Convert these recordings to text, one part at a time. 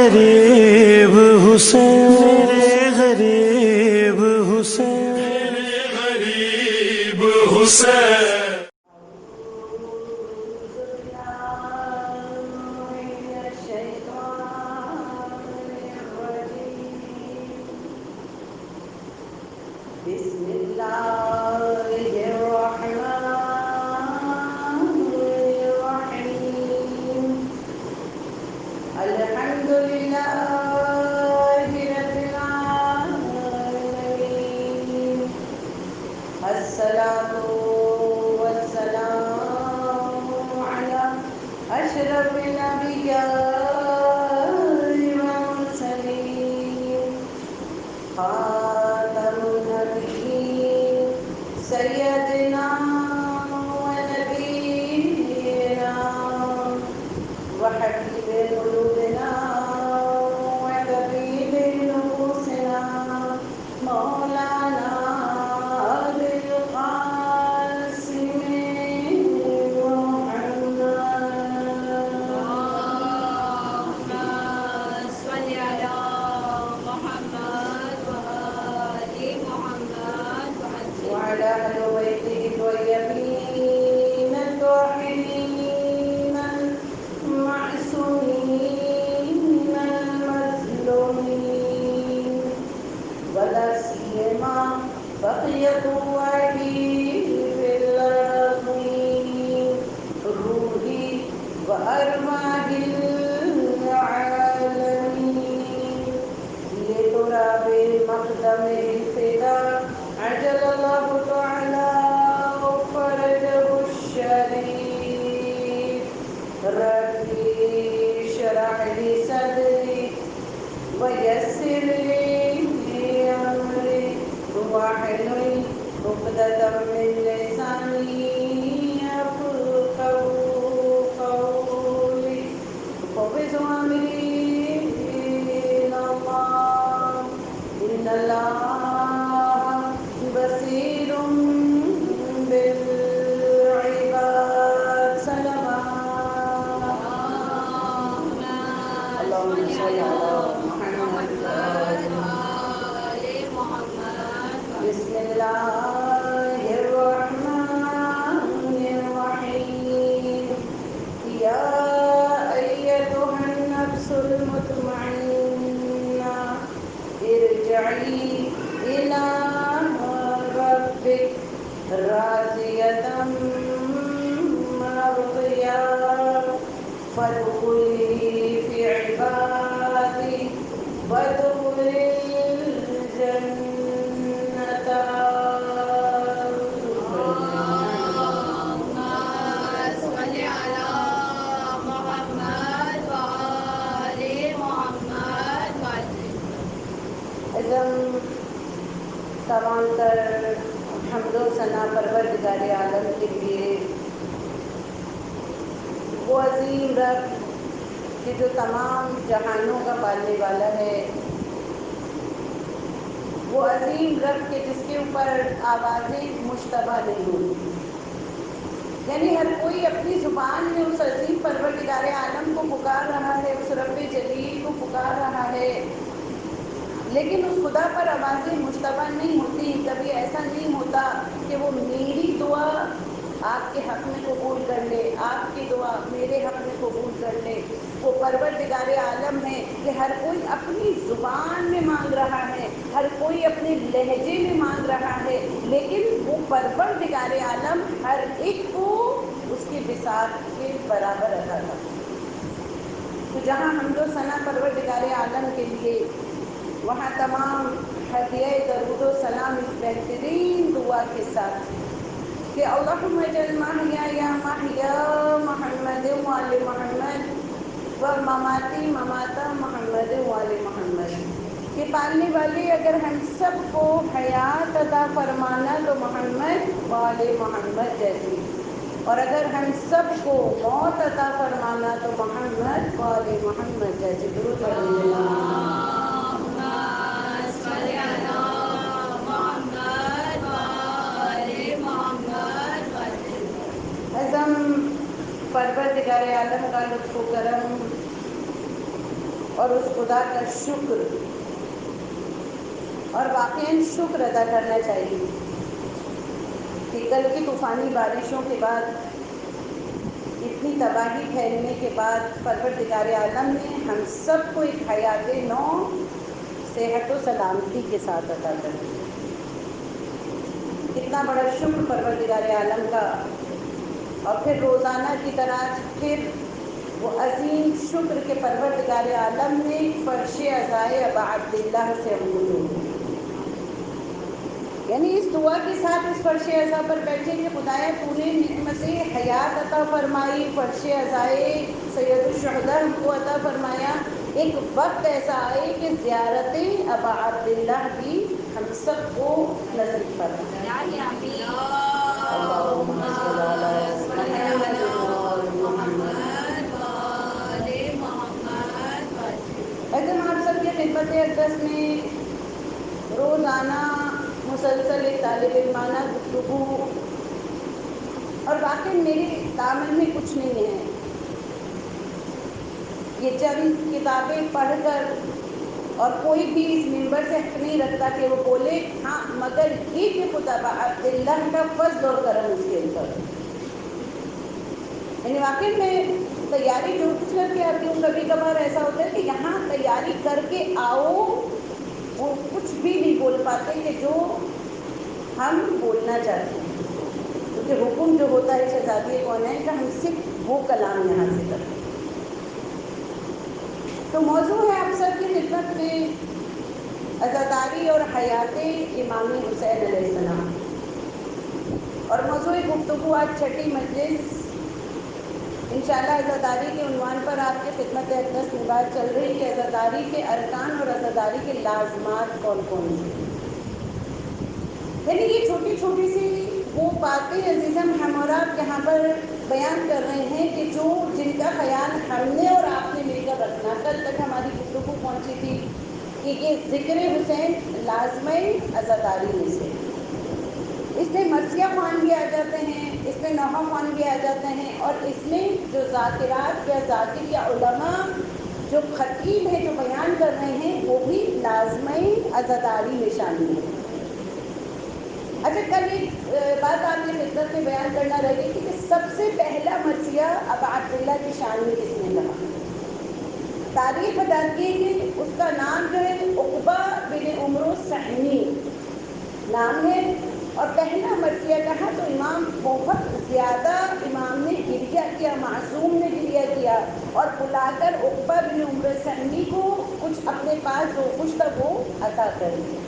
غریب حسین، میرے غریب حسین، میرے غریب حسین. بسم اللہ الرحمن الرحیم. الحمد للہ رب العالمین. الصلاۃ والسلام علی اشرف الانبیاء والمرسلین. خاتم النبیین سیدنا ونبینا وحبیب قلوبنا وطبیب نفوسنا مولانا ابی القاسم محمد. وعلى أهل بيته الطيبين الطاهرين المعصومين المظلومين، ولا سيما بقية الله في الأرضين، روحي وأرواح العالمين. لتراب المقدم الفدا عجل الله تعالى فرجه الشريف. ربي اشرح لي صدري ويسر لي أمري واحلل عقدة من لساني يفقهوا قولي. فوض أمري إلى الله إن الله بصير بالعباد. صلوات اللهم صل على محمد وآل محمد. بسم الله الرحمن الرحيم. يا أيتها النفس المطمئنة ارجعي إلى ربك راضية مرضية فادخلي في عبادي وادخلي الجنة. اللهم صل على محمد وآل محمد. اعظم تمام تر حمد و ثنا پروردگار عالم کے لیے، وہ عظیم رب کہ جو تمام جہانوں کا پالنے والا ہے، وہ عظیم رب کہ جس کے اوپر آوازیں مشتبہ نہیں ہوتی. یعنی ہر کوئی اپنی زبان میں اس عظیم پروردگار عالم کو پکار رہا ہے، اس رب جلیل کو پکار رہا ہے، لیکن اس خدا پر آوازیں مشتبہ نہیں ہوتی. کبھی ایسا نہیں ہوتا کہ وہ میری دعا آپ کے حق میں قبول کر لے، آپ کی دعا میرے حق میں قبول کر لے. وہ پروردگار عالم ہے کہ ہر کوئی اپنی زبان میں مانگ رہا ہے، ہر کوئی اپنے لہجے میں مانگ رہا ہے، لیکن وہ پروردگار عالم ہر ایک کو اس کے بساط کے برابر عطا کرتا ہے. تو جہاں حمد و ثنا پروردگار عالم کے لیے، وہاں تمام ہدیہ درود و سلام اس بہترین دعا کے ساتھ کہ اللہم اجعل محیایا محیا محمد وآل محمد و مماتی مماتا محمد وآل محمد. کہ پالنے والے اگر ہم سب کو حیات عطا فرمانا تو محمد وآل محمد جیسی، اور اگر ہم سب کو موت عطا فرمانا تو محمد وآل محمد جیسی. درود پڑھ لیجیے. اعظم پروردگار عالم کا لطف و کرم اور اس خدا کا شکر اور واقعاً شکر ادا کرنا چاہیے کہ کل کی طوفانی بارشوں کے بعد اتنی تباہی پھیلنے کے بعد پروردگار عالم نے ہم سب کو ایک حیات نو صحت و سلامتی کے ساتھ عطا کر دی۔ کتنا بڑا شکر پروردگار عالم کا، اور پھر روزانہ کی طرح پھر وہ عظیم شکر کے پروردگار عالم نے فرش عزائے ابا عبداللہ سے ہم کو جوڑا، یعنی اس دعا کے ساتھ اس فرش عزا پر بیٹھے کہ خدایا تو نے نعمت حیات عطا فرمائی، فرش عزائے سید الشہداء ہم کو عطا فرمایا، ایک وقت ایسا آئے کہ زیارت ابا عبداللہ بھی ہم سب کو نصیب فرمائے۔ اللہم صل علی محمد و محمد۔ ایسے ہم آپ سب کی خدمت اقدس میں روزانہ مسلسل ایک طالب علمانہ گفتگو، اور واقعی میرے دامن میں کچھ نہیں ہے، یہ چند کتابیں پڑھ کر، اور کوئی بھی اس منبر سے حق نہیں رکھتا کہ وہ بولے ہاں مگر یہ کہ خدا عبداللہ کا فضل اور کرم اس کے اوپر، یعنی واقعی میں تیاری جو کچھ کر کے آتی ہوں، کبھی کبھار ایسا ہوتا ہے کہ یہاں تیاری کر کے آؤ وہ کچھ بھی نہیں بول پاتے کہ جو ہم بولنا چاہتے ہیں، کیونکہ حکم جو ہوتا ہے شہزادی کونین کا ہم صرف وہ کلام یہاں سے کرتے ہیں۔ تو موضوع ہے آپ سب کی خدمت میں عزاداری اور حیات امام حسین علیہ السلام، اور موضوع گفتگو آج چھٹی مجلس انشاءاللہ عزاداری کے عنوان پر آپ کے خدمت اقدس میں بات چل رہی کہ عزاداری کے ارکان اور عزاداری کے لازمات کون کون سے ہیں، یعنی یہ چھوٹی چھوٹی سی وہ باتیں عزیزم ہم اور آپ یہاں پر بیان کر رہے ہیں کہ جو جن کا خیال ہم نے اور آپ نے مل کر رکھنا۔ کل تک ہماری گفتگو پہنچی تھی کہ یہ ذکر حسین لازمہ عزاداری میں سے، اس میں مرثیہ خوان بھی آ جاتے ہیں، اس میں نوحہ خوان بھی آ جاتے ہیں، اور اس میں جو ذاکرات یا ذاکر یا علماء جو خطیب ہیں جو بیان کر رہے ہیں وہ بھی لازمہ عزاداری میں شامل ہیں۔ اچھا کل ایک بات آپ کی خدمت میں بیان کرنا رہ گئی تھی کہ سب سے پہلا مرثیہ ابا عبداللہ کی شان میں کس نے کہا؟ تاریخ بتاتی ہے کہ اس کا نام جو ہے عقبہ بن عمرو سہمی نام ہے، اور پہلا مرثیہ کہا تو امام بہت زیادہ امام نے گریہ کیا، معصوم نے گریہ کیا، اور بلا کر عقبہ بن عمرو سہمی کو کچھ اپنے پاس جو کچھ تھا وہ عطا کر دیا۔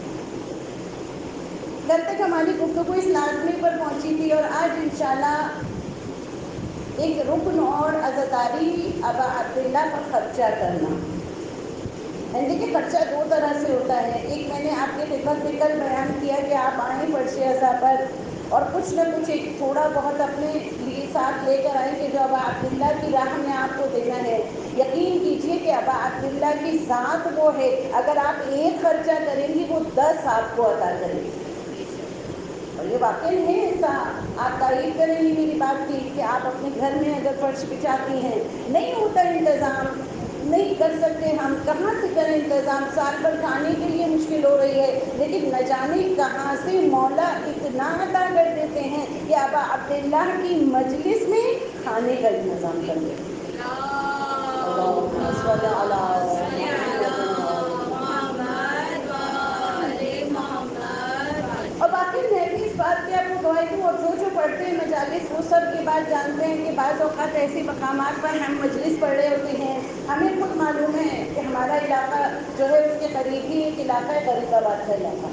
کل تک ہماری گفتگو اس لازمی پر پہنچی تھی، اور آج انشاءاللہ ایک رکن اور عزاداری ابا عبداللہ پر خرچہ کرنا۔ دیکھیے خرچہ دو طرح سے ہوتا ہے، ایک میں نے آپ کے خدمت میں کل بیان کیا کہ آپ آئیں فرش عزا پر اور کچھ نہ کچھ ایک تھوڑا بہت اپنے لیے ساتھ لے کر آئیں کہ جو ابا عبداللہ کی راہ میں آپ کو دینا ہے۔ یقین کیجئے کہ ابا عبداللہ کی ذات وہ ہے، اگر آپ ایک خرچہ کریں گی وہ 10 آپ کو عطا کریں گے، اور یہ واقعی ہے ایسا۔ آپ تعریف کریں گی میری بات کی کہ آپ اپنے گھر میں اگر فرش بچھاتی ہیں، نہیں ہوتا انتظام، نہیں کر سکتے ہم، کہاں سے کریں انتظام، سال بھر کھانے کے لیے مشکل ہو رہی ہے، لیکن نہ جانے کہاں سے مولا اتنا عطا کر دیتے ہیں کہ ابا عبداللہ کی مجلس میں کھانے کا انتظام کر دیتے ہیں۔ اللہم صل علی محمد۔ اور باقی میں بھی اس بات کی آپ کو گواہی دوں، اور جو پڑھتے ہیں مجالس وہ سب کی بات جانتے ہیں کہ بعض اوقات ایسے مقامات پر ہم مجلس پڑھ رہے ہوتے ہیں، ہمیں خود معلوم ہے کہ ہمارا علاقہ جو ہے اس کے قریب ہی ایک علاقہ ہے غریب آباد کا علاقہ۔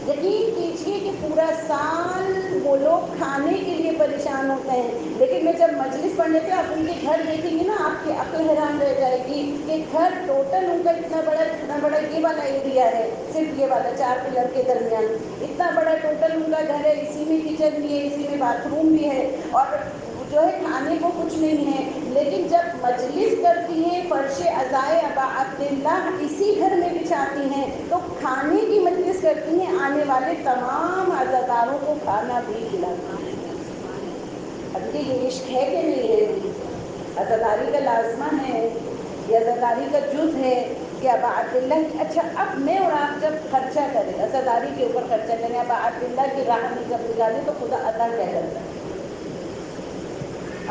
یقین کیجئے کہ پورا سال وہ لوگ کھانے کے لیے پریشان ہوتے ہیں، لیکن میں جب مجلس پڑھنے پہ آپ ان کے گھر دیکھیں گے نا آپ کی عقل حیران رہ جائے گی کہ گھر ٹوٹل ان کا اتنا بڑا یہ والا ایریا ہے، صرف یہ والا 4 پلر کے درمیان اتنا بڑا ٹوٹل ان کا گھر ہے، اسی میں کچن بھی ہے، اسی میں باتھ روم بھی ہے، اور جو ہے کھانے کو کچھ نہیں ہے، لیکن جب مجلس کرتی ہیں فرش عزائے ابا عبداللہ اسی گھر میں بچھاتی ہیں تو کھانے کی مجلس کرتی ہیں، آنے والے تمام عزاداروں کو کھانا بھی کھلاتی ہیں۔ اب یہ عشق ہے کہ نہیں ہے؟ عزاداری کا لازمہ ہے یہ عزاداری کا جز ہے کہ ابا عبداللہ کی اچھا اب میں اور آپ جب خرچہ کریں عزاداری کے اوپر خرچہ کریں ابا عبداللہ کی راہ میں جب نکالیں تو خدا عطا کیا کرتا ہے.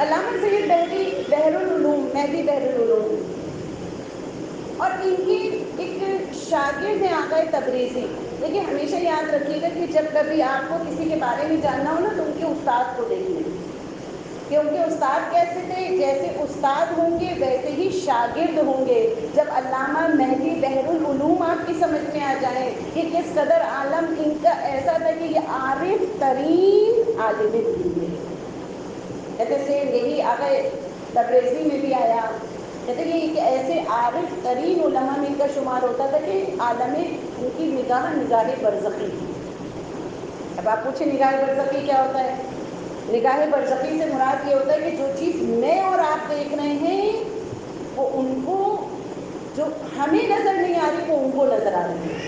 علامہ سید بحری بحر العلوم مہدی بحر العلوم اور ان کی ایک شاگرد ہیں آقا تبریزی. دیکھیے ہمیشہ یاد رکھیے گا کہ جب کبھی آپ کو کسی کے بارے میں جاننا ہو نا تو ان کے استاد کو دیکھیے کہ ان کے استاد کیسے تھے. جیسے استاد ہوں گے ویسے ہی شاگرد ہوں گے. جب علامہ مہدی بحر العلوم آپ کی سمجھ میں آ جائیں کہ کس قدر عالم ان کا ایسا تھا کہ یہ عارف ترین عالم دین ہے. کہتے سیم یہی آقا تبریزی میں بھی آیا. کہتے کہ ایک ایسے عارف ترین علماء میں ان کا شمار ہوتا تھا کہ عالم ان کی نگاہ نگاہ برزخی. اب آپ پوچھیں نگاہ برزخی کیا ہوتا ہے؟ نگاہ برزخی سے مراد یہ ہوتا ہے کہ جو چیز میں اور آپ دیکھ رہے ہیں وہ ان کو جو ہمیں نظر نہیں آ رہی وہ ان کو نظر آ رہی ہے.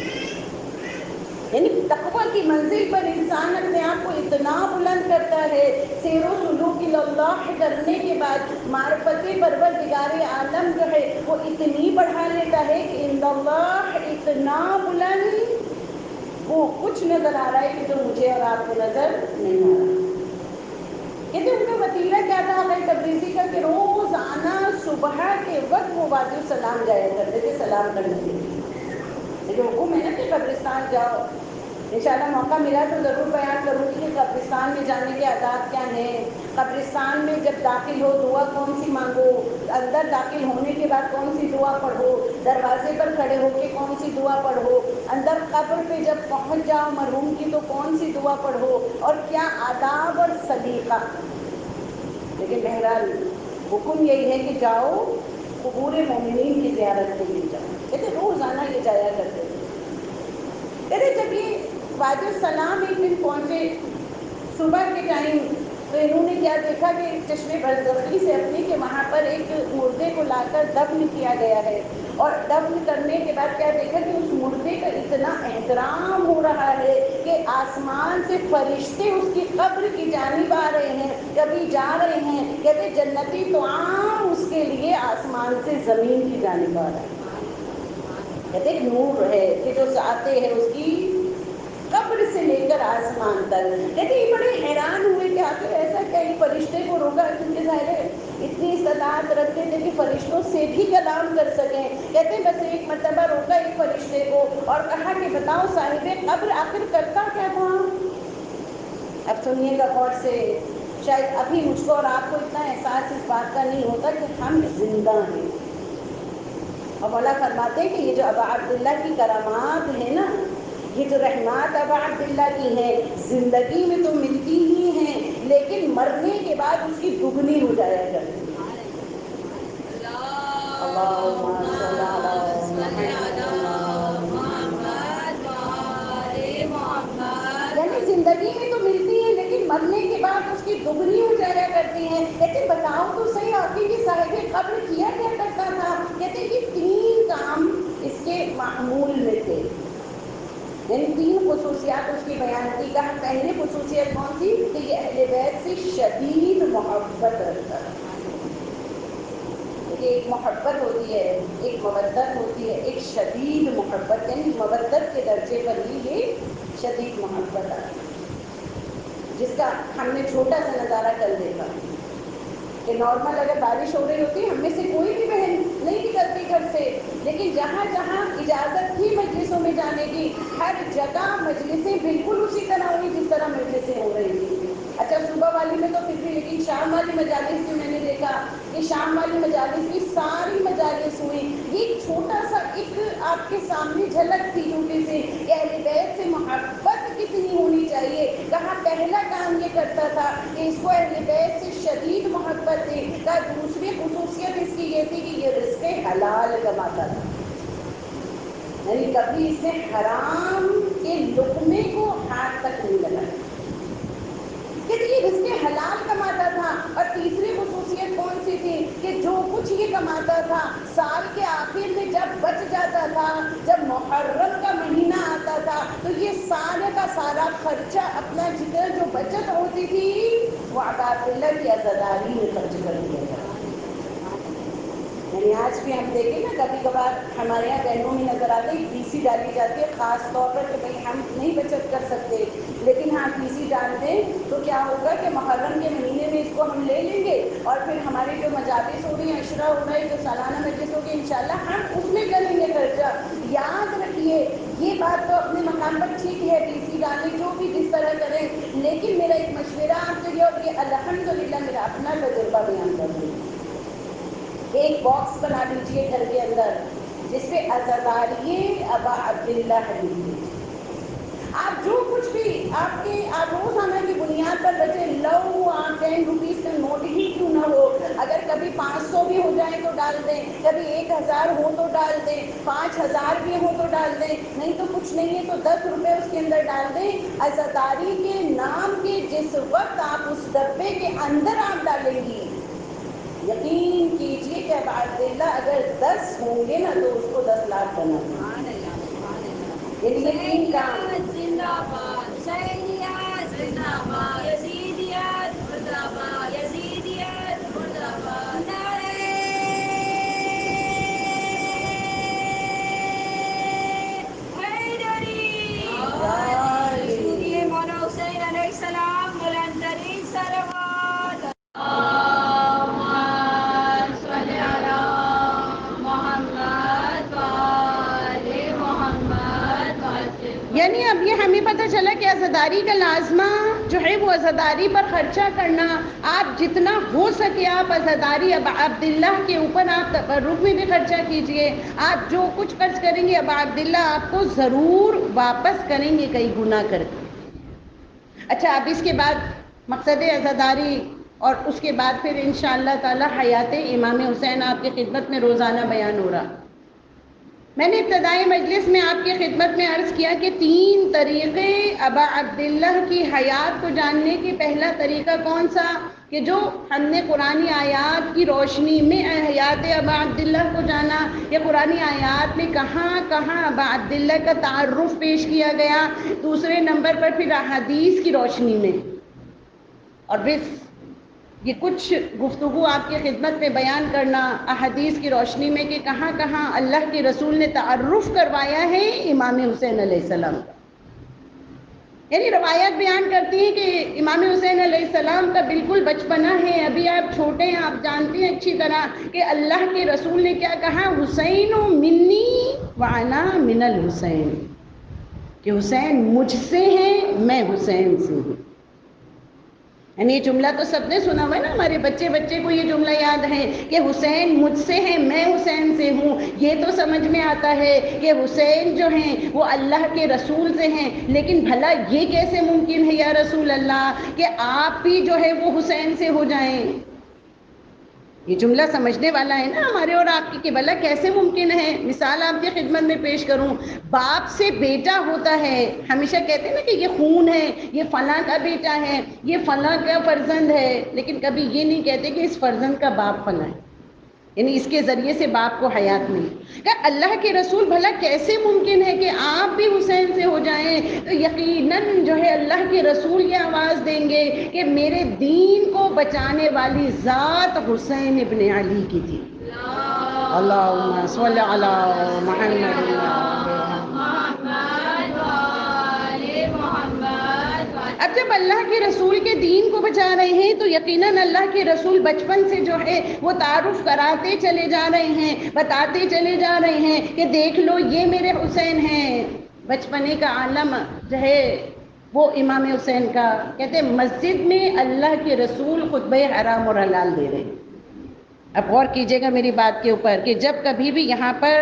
یعنی تقویٰ کی منزل پر انسان اپنے آپ کو اتنا بلند کرتا ہے سیر و سلوک اللہ کرنے کے بعد معرفت پروردگار عالم جو ہے وہ اتنی بڑھا لیتا ہے کہ ان اللہ اتنا بلند وہ کچھ نظر آ رہا ہے کہ جو مجھے اور آپ کو نظر نہیں آ رہا. کہتے ان کا وتیرہ کیا تھا آقا تبریزی کا کہ روزانہ صبح کے وقت وہ وادی السلام جایا کرتے تھے سلام کرنے کے لیے. لیکن حکم ہے نا کہ قبرستان جاؤ. انشاءاللہ موقع ملا تو ضرور بیان کروں گی کہ قبرستان میں جانے کے آداب کیا ہیں. قبرستان میں جب داخل ہو دعا کون سی مانگو, اندر داخل ہونے کے بعد کون سی دعا پڑھو, دروازے پر کھڑے ہو کے کون سی دعا پڑھو, اندر قبر پہ جب پہنچ جاؤ مرحوم کی تو کون سی دعا پڑھو اور کیا آداب اور سلیقہ. لیکن بہرحال حکم یہی ہے کہ جاؤ قبور مومنین کی زیارت کے لیے جاؤ. کہتے روزانہ یہ جایا کرتے تھے. کہتے جب یہ وادی السلام ایک دن پہنچے صبح کے ٹائم تو انہوں نے کیا دیکھا کہ چشمے برزخی سے اپنے کہ وہاں پر ایک مردے کو لا کر دفن کیا گیا ہے اور دفن کرنے کے بعد کیا دیکھا کہ اس مردے کا اتنا احترام ہو رہا ہے کہ آسمان سے فرشتے اس کی قبر کی جانب آ رہے ہیں, کبھی جا رہے ہیں. کہتے جنتی تو عام اس کے لیے آسمان سے زمین کی جانب آ رہا ہے. کہتے ایک نور ہے کہ جو آتے ہیں اس کی قبر سے لے کر آسمان تک. کہتے یہ بڑے حیران ہوئے کہ آخر ایسا کیا ایک فرشتے کو روکا, کیونکہ ظاہر ہے اتنی استطاعت رکھتے تھے کہ فرشتوں سے بھی کلام کر سکیں. کہتے بس ایک مرتبہ روکا ایک فرشتے کو اور کہا کہ بتاؤ صاحب قبر آخر کرتا کیا تھا. اب سنیے گا غور سے. شاید ابھی مجھ کو اور آپ کو اتنا احساس اس بات کا نہیں ہوتا کہ ہم زندہ ہیں. اور مولا فرماتے ہیں کہ یہ جو ابا عبداللہ کی کرامات ہیں نا, یہ جو رحمات ابا عبداللہ کی ہیں زندگی میں تو ملتی ہی ہیں لیکن مرنے کے بعد اس کی دگنی ہو جایا کرتی. اللہم صل علی محمد. یعنی زندگی میں تو ملتی ہے لیکن مرنے کے بعد اس کی دگنی ہو جایا کرتی ہیں. کہتے بتاؤ تو صحیح آخر یہ صاحب قبر کیا کیا کرتا تھا. کہتے یہ 3 کام اس کے معمول میں تھے. یعنی 3 خصوصیات اس کی بیان کی. کہا پہلی خصوصیت کون سی کہ یہ اہل بیت سے شدید محبت رکھتا تھا. ایک محبت ہوتی ہے, ایک مودت ہوتی ہے, ایک شدید محبت. یعنی مودت کے درجے پر ہی یہ شدید محبت آتی ہے, جس کا ہم نے چھوٹا سا نظارہ کل دیکھا کہ نارمل اگر بارش ہو رہی ہوتی ہم میں سے کوئی بھی بہن نہیں نکلتی گھر سے, لیکن جہاں جہاں اجازت تھی مجلسوں میں جانے کی ہر جگہ مجلسیں بالکل اسی طرح ہوئی جس طرح مجلسیں ہو رہی تھی. اچھا صبح والی میں تو پھر بھی, لیکن شام والی مجالس میں میں نے دیکھا کہ شام والی مجالس کی ساری مجالس ہوئی. یہ چھوٹا سا ایک آپ کے سامنے جھلک تھی چھوٹی سی کہ اہل بیت سے محبت کتنی ہونی چاہیے. کہاں پہلا کام یہ کرتا تھا کہ اس کو اہل بیت سے شدید محبت تھی. کا دوسری خصوصیت اس کی یہ تھی کہ یہ رزق حلال کماتا تھا. یعنی کبھی اس نے حرام کے لقمے کو ہاتھ تک نہیں لگایا. کہ یہ رزق حلال کماتا تھا. اور تیسری خصوصیت کون سی تھی کہ جو کچھ یہ کماتا تھا سال کے آخر میں جب بچ جاتا تھا, جب محرم کا مہینہ آتا تھا تو یہ سارے کا سارا خرچہ اپنا جدھر جو بچت ہوتی تھی وہ ابا عبداللہ کی عزاداری میں خرچ کر دیا جاتا. یعنی آج بھی ہم دیکھیں نا کبھی کبھار ہمارے یہاں بہنوں میں نظر آتے ہیں پی سی ڈالی جاتی ہے، خاص طور پر کہ بھائی ہم نہیں بچت کر سکتے، لیکن ہاں پی سی ڈال دیں تو کیا ہوگا کہ محرم کے مہینے میں اس کو ہم لے لیں گے، اور پھر ہماری جو مجالس ہو رہی ہیں، عشرہ ہو رہا ہے، جو سالانہ مجلس ہوگی انشاءاللہ ہم اس میں کریں گے خرچہ۔ یاد رکھیے یہ بات تو اپنے مقام پر ٹھیک ہے، پی سی ڈالیں جو بھی جس طرح کریں، لیکن میرا ایک مشورہ آپ کے لیے، اور یہ الحمدللہ میرا اپنا تجربہ بیان کر دوں، ایک باکس بنا لیجیے گھر کے اندر جس پہ عزاداریے ابا عبداللہ لکھیے۔ آپ جو کچھ بھی آپ کے روزانہ کی بنیاد پر بچے، لو آپ 10 روپیز کا نوٹ ہی کیوں نہ ہو، اگر کبھی 500 بھی ہو جائے تو ڈال دیں، کبھی 1000 ہو تو ڈال دیں، 5000 بھی ہو تو ڈال دیں، نہیں تو کچھ نہیں ہے تو 10 روپے اس کے اندر ڈال دیں۔ عزاداری کے نام کے جس وقت آپ اس ڈبے کے اندر آپ ڈالیں گی، یقین کیجئے کہ ابا عبداللہ اگر 10 ہوں گے نا تو اس کو 10 لاکھ بنا دیں۔ یعنی یہ 3 کام۔ زندہ باد حسینیت، زندہ باد یزیدیت، زندہ باد یزیدیت، زندہ باد نعرہ حیدری، سوریہ مولا حسین علیہ السلام، بلند ترین صلوات۔ اللہم صل علی محمد وآل محمد وسلم۔ یعنی اب یہ ہمیں پتہ چلا کہ عزاداری کا لازمہ جو ہے وہ عزاداری پر خرچہ کرنا، آپ جتنا ہو سکے آپ عزاداری ابا عبداللہ کے اوپر آپ تبرک میں بھی خرچہ کیجئے، آپ جو کچھ خرچ کریں گے ابا عبداللہ آپ کو ضرور واپس کریں گے کئی گنا کر کے۔ اچھا، اب اس کے بعد مقصد عزاداری اور اس کے بعد پھر انشاءاللہ تعالی حیات امام حسین آپ کی خدمت میں روزانہ بیان ہو رہا۔ میں نے ابتدائی مجلس میں آپ کی خدمت میں عرض کیا کہ 3 طریقے ابا عبداللہ کی حیات کو جاننے کی۔ پہلا طریقہ کون سا کہ جو ہم نے قرآنی آیات کی روشنی میں حیات ابا عبداللہ کو جانا، یا قرآنی آیات میں کہاں کہاں ابا عبداللہ کا تعارف پیش کیا گیا۔ دوسرے نمبر پر پھر احادیث کی روشنی میں، اور بس یہ کچھ گفتگو آپ کی خدمت میں بیان کرنا احادیث کی روشنی میں کہ کہاں کہاں اللہ کے رسول نے تعارف کروایا ہے امام حسین علیہ السلام کا۔ یعنی روایت بیان کرتی ہیں کہ امام حسین علیہ السلام کا بالکل بچپنا ہے، ابھی آپ چھوٹے ہیں، آپ جانتے ہیں اچھی طرح کہ اللہ کے رسول نے کیا کہا، حسین منی وانا من الحسین، کہ حسین مجھ سے ہیں، میں حسین سے ہوں۔ یعنی یہ جملہ تو سب نے سنا ہوا ہے نا، ہمارے بچے کو یہ جملہ یاد ہے کہ حسین مجھ سے ہے، میں حسین سے ہوں۔ یہ تو سمجھ میں آتا ہے کہ حسین جو ہیں وہ اللہ کے رسول سے ہیں، لیکن بھلا یہ کیسے ممکن ہے یا رسول اللہ کہ آپ بھی جو ہے وہ حسین سے ہو جائیں؟ یہ جملہ سمجھنے والا ہے نا ہمارے اور آپ کی کہ بھلا کیسے ممکن ہے۔ مثال آپ کی خدمت میں پیش کروں، باپ سے بیٹا ہوتا ہے، ہمیشہ کہتے ہیں نا کہ یہ خون ہے، یہ فلاں کا بیٹا ہے، یہ فلاں کا فرزند ہے، لیکن کبھی یہ نہیں کہتے کہ اس فرزند کا باپ فلاں ہے، یعنی اس کے ذریعے سے باپ کو حیات ملی۔ کہ اللہ کے رسول بھلا کیسے ممکن ہے کہ آپ بھی حسین سے ہو جائیں؟ تو یقیناً جو ہے اللہ کے رسول یہ آواز دیں گے کہ میرے دین کو بچانے والی ذات حسین ابن علی کی تھی۔ اللہم صل علی محمد۔ اب جب اللہ کے رسول کے دین کو بچا رہے ہیں تو یقیناً اللہ کے رسول بچپن سے جو ہے وہ تعارف کراتے چلے جا رہے ہیں، بتاتے چلے جا رہے ہیں کہ دیکھ لو یہ میرے حسین ہیں۔ بچپنے کا عالم جو ہے وہ امام حسین کا، کہتے ہیں مسجد میں اللہ کے رسول خطبہ حرام اور حلال دے رہے ہیں۔ اب غور کیجئے گا میری بات کے اوپر کہ جب کبھی بھی یہاں پر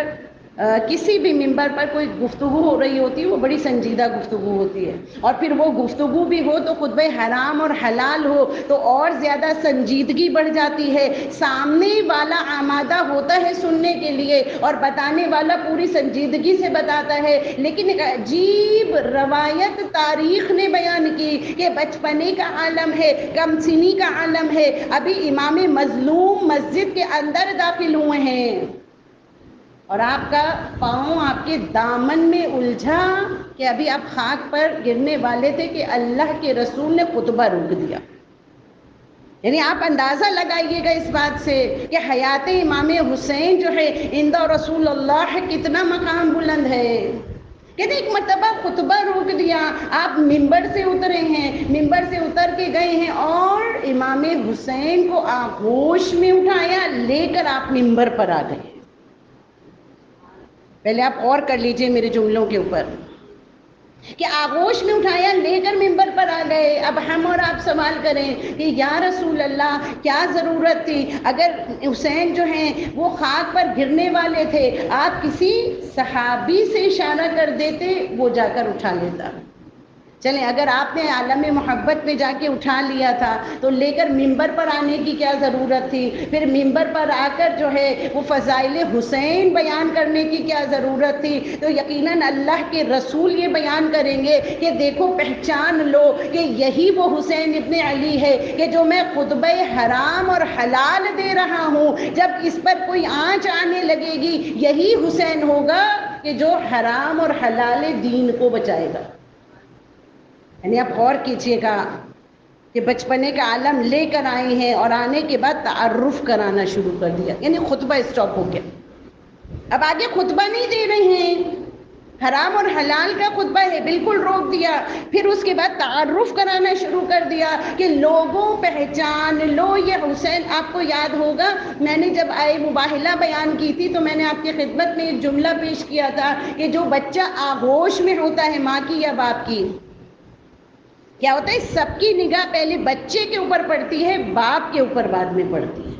کسی بھی منبر پر کوئی گفتگو ہو رہی ہوتی ہے وہ بڑی سنجیدہ گفتگو ہوتی ہے، اور پھر وہ گفتگو بھی ہو تو خطبہ حرام اور حلال ہو تو اور زیادہ سنجیدگی بڑھ جاتی ہے۔ سامنے والا آمادہ ہوتا ہے سننے کے لیے اور بتانے والا پوری سنجیدگی سے بتاتا ہے، لیکن ایک عجیب روایت تاریخ نے بیان کی کہ بچپنے کا عالم ہے، کم سنی کا عالم ہے، ابھی امام مظلوم مسجد کے اندر داخل ہوئے ہیں اور آپ کا پاؤں آپ کے دامن میں الجھا کہ ابھی آپ خاک پر گرنے والے تھے کہ اللہ کے رسول نے خطبہ روک دیا۔ یعنی آپ اندازہ لگائیے گا اس بات سے کہ حیات امام حسین جو ہے عند رسول اللہ کتنا مقام بلند ہے. کہتے ایک مرتبہ خطبہ روک دیا، آپ ممبر سے اترے ہیں، ممبر سے اتر کے گئے ہیں اور امام حسین کو آغوش میں اٹھایا، لے کر آپ ممبر پر آ گئے. پہلے آپ غور کر لیجئے میرے جملوں کے اوپر کہ آغوش میں اٹھایا، لے کر ممبر پر آ گئے. اب ہم اور آپ سوال کریں کہ یا رسول اللہ کیا ضرورت تھی؟ اگر حسین جو ہیں وہ خاک پر گرنے والے تھے، آپ کسی صحابی سے اشارہ کر دیتے، وہ جا کر اٹھا لیتا. چلیں اگر آپ نے عالم محبت میں جا کے اٹھا لیا تھا تو لے کر ممبر پر آنے کی کیا ضرورت تھی؟ پھر ممبر پر آ کر جو ہے وہ فضائل حسین بیان کرنے کی کیا ضرورت تھی؟ تو یقیناً اللہ کے رسول یہ بیان کریں گے کہ دیکھو پہچان لو کہ یہی وہ حسین ابن علی ہے کہ جو میں خطبہ حرام اور حلال دے رہا ہوں. جب اس پر کوئی آنچ آنے لگے گی یہی حسین ہوگا کہ جو حرام اور حلال دین کو بچائے گا. یعنی آپ غور کیجئے گا کہ بچپنے کا عالم لے کر آئے ہیں اور آنے کے بعد تعارف کرانا شروع کر دیا. یعنی خطبہ اسٹاپ ہو گیا، اب آگے خطبہ نہیں دے رہے ہیں، حرام اور حلال کا خطبہ ہے، بالکل روک دیا. پھر اس کے بعد تعارف کرانا شروع کر دیا کہ لوگوں پہچان لو یہ حسین. آپ کو یاد ہوگا میں نے جب آئے مباہلہ بیان کی تھی تو میں نے آپ کی خدمت میں ایک جملہ پیش کیا تھا کہ جو بچہ آغوش میں ہوتا ہے ماں کی یا باپ کی، کیا ہوتا ہے سب کی نگاہ پہلے بچے کے اوپر پڑتی ہے، باپ کے اوپر بعد میں پڑتی ہے.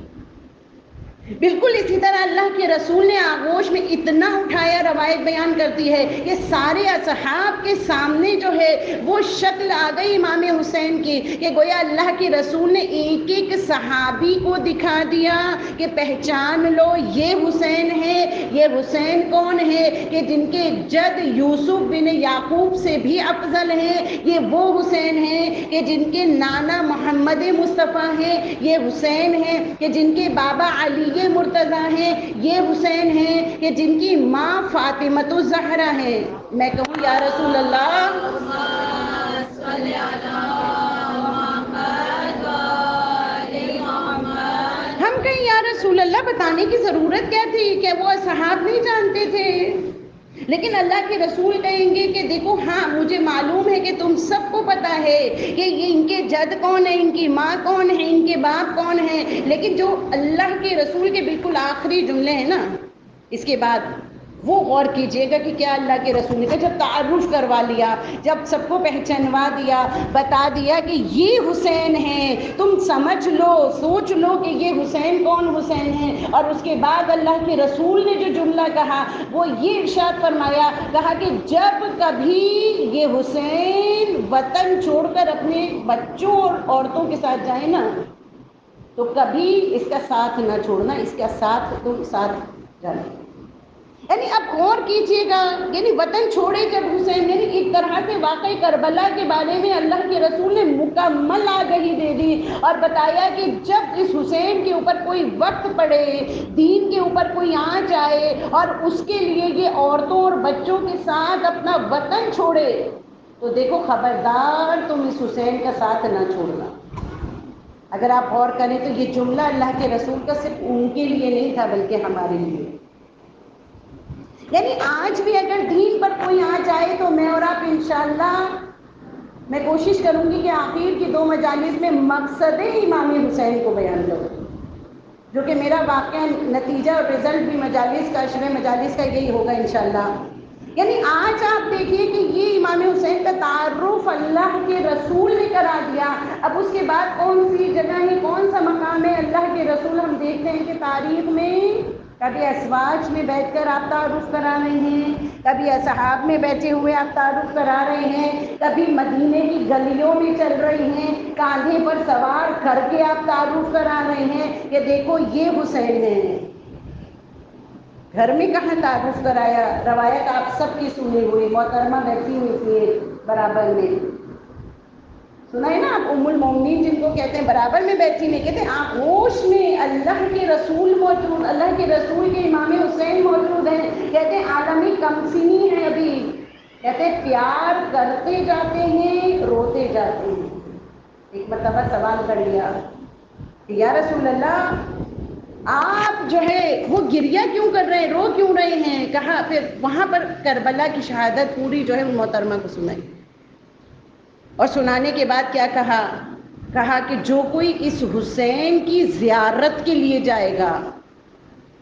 بالکل اسی طرح اللہ کے رسول نے آغوش میں اتنا اٹھایا، روایت بیان کرتی ہے کہ سارے اصحاب کے سامنے جو ہے وہ شکل آ گئی امام حسین کی کہ گویا اللہ کے رسول نے ایک ایک صحابی کو دکھا دیا کہ پہچان لو یہ حسین ہے. یہ حسین کون ہے کہ جن کے جد یوسف بن یعقوب سے بھی افضل ہیں. یہ وہ حسین ہیں کہ جن کے نانا محمد مصطفیٰ ہیں. یہ حسین ہیں کہ جن کے بابا علی مرتضیٰ ہیں. یہ حسین ہیں کہ جن کی ماں فاطمۃ الزہرا ہیں. میں کہوں یا رسول اللہ ہم کہیں یا رسول اللہ بتانے کی ضرورت کیا تھی؟ کہ وہ اصحاب نہیں جانتے تھے؟ لیکن اللہ کے رسول کہیں گے کہ دیکھو ہاں مجھے معلوم ہے کہ تم سب کو پتا ہے کہ یہ ان کے جد کون ہے، ان کی ماں کون ہے، ان کے باپ کون ہیں. لیکن جو اللہ کے رسول کے بالکل آخری جملے ہیں نا اس کے بعد، وہ غور کیجئے گا کہ کیا اللہ کے رسول نے کہا. جب تعارف کروا لیا، جب سب کو پہچانوا دیا، بتا دیا کہ یہ حسین ہیں، تم سمجھ لو، سوچ لو کہ یہ حسین کون حسین ہے. اور اس کے بعد اللہ کے رسول نے جو جملہ کہا وہ یہ ارشاد فرمایا، کہا کہ جب کبھی یہ حسین وطن چھوڑ کر اپنے بچوں اور عورتوں کے ساتھ جائیں نا تو کبھی اس کا ساتھ نہ چھوڑنا، اس کا ساتھ تم ساتھ جانا. یعنی اب غور کیجئے گا، یعنی وطن چھوڑے جب حسین، یعنی ایک طرح سے واقعی کربلا کے بارے میں اللہ کے رسول نے مکمل آگہی دے دی اور بتایا کہ جب اس حسین کے اوپر کوئی وقت پڑے، دین کے اوپر کوئی آنچ آئے اور اس کے لیے یہ عورتوں اور بچوں کے ساتھ اپنا وطن چھوڑے تو دیکھو خبردار تم اس حسین کا ساتھ نہ چھوڑنا. اگر آپ غور کریں تو یہ جملہ اللہ کے رسول کا صرف ان کے لیے نہیں تھا بلکہ ہمارے لیے. یعنی آج بھی اگر دین پر کوئی آنچ آئے تو میں اور آپ انشاءاللہ میں کوشش کروں گی کہ آخر کی 2 مجالس میں مقصد امام حسین کو بیان کروں، جو کہ میرا واقعہ نتیجہ اور رزلٹ بھی مجالس کا، عشر مجالس کا یہی ہوگا انشاءاللہ. یعنی آج آپ دیکھیے کہ یہ امام حسین کا تعارف اللہ کے رسول نے کرا دیا. اب اس کے بعد کون سی جگہ ہے، کون سا مقام ہے اللہ کے رسول؟ ہم دیکھتے ہیں کہ تاریخ میں کبھی ازواج میں بیٹھ کر آپ تعارف کرا رہے ہیں، کبھی اصحاب میں بیٹھے ہوئے آپ تعارف کرا رہے ہیں، کبھی مدینے کی گلیوں میں چل رہے ہیں، کاندھے پر سوار کر کے آپ تعارف کرا رہے ہیں کہ دیکھو یہ حسین ہیں. گھر میں کہاں تعارف کرایا؟ روایت آپ سب کی سنی ہوئی، محترمہ بیٹھی ہوئی تھی برابر میں، سنا ہے نا آپ، ام المومنین جن کو کہتے ہیں برابر میں بیٹھی نہیں، کہتے ہیں آغوش میں اللہ کے رسول موجود، اللہ کے رسول کے امام حسین موجود ہیں. کہتے ہیں عالمی کمسنی ہے ابھی، کہتے ہیں پیار کرتے جاتے ہیں روتے جاتے ہیں. ایک مرتبہ سوال کر لیا یا رسول اللہ آپ جو ہے وہ گریہ کیوں کر رہے ہیں، رو کیوں رہے ہیں؟ کہا پھر وہاں پر کربلا کی شہادت پوری جو ہے وہ محترمہ کو سنائی، اور سنانے کے بعد کیا کہا؟ کہا کہ جو کوئی اس حسین کی زیارت کے لیے جائے گا،